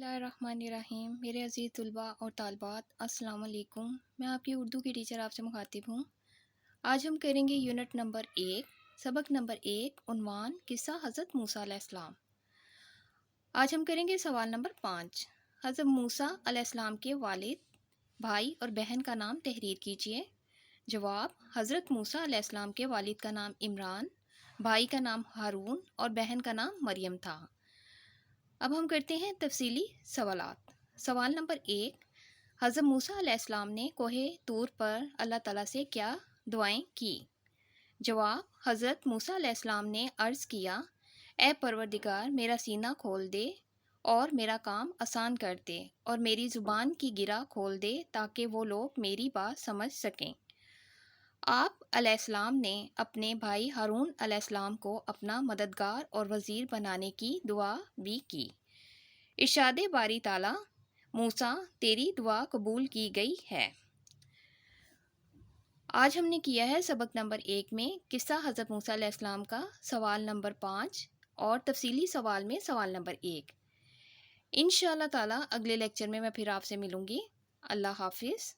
اللہ الرحمن الرحیم میرے عزیز طلباء اور طالبات، السلام علیکم۔ میں آپ کی اردو کی ٹیچر آپ سے مخاطب ہوں۔ آج ہم کریں گے یونٹ نمبر 1، سبق نمبر 1، عنوان قصہ حضرت موسیٰ علیہ السلام۔ آج ہم کریں گے سوال نمبر 5۔ حضرت موسیٰ علیہ السلام کے والد، بھائی اور بہن کا نام تحریر کیجیے۔ جواب: حضرت موسیٰ علیہ السلام کے والد کا نام عمران، بھائی کا نام ہارون اور بہن کا نام مریم تھا۔ اب ہم کرتے ہیں تفصیلی سوالات۔ سوال نمبر 1، حضرت موسیٰ علیہ السلام نے کوہ طور پر اللہ تعالیٰ سے کیا دعائیں کی؟ جواب: حضرت موسیٰ علیہ السلام نے عرض کیا، اے پروردگار، میرا سینہ کھول دے اور میرا کام آسان کر دے اور میری زبان کی گرہ کھول دے تاکہ وہ لوگ میری بات سمجھ سکیں۔ آپ علیہ السلام نے اپنے بھائی ہارون علیہ السلام کو اپنا مددگار اور وزیر بنانے کی دعا بھی کی۔ ارشاد باری تعالیٰ: موسیٰ، تیری دعا قبول کی گئی ہے۔ آج ہم نے کیا ہے سبق نمبر 1 میں قصہ حضرت موسیٰ علیہ السلام کا سوال نمبر 5 اور تفصیلی سوال میں سوال نمبر 1۔ انشاءاللہ تعالیٰ اگلے لیکچر میں پھر آپ سے ملوں گی۔ اللہ حافظ۔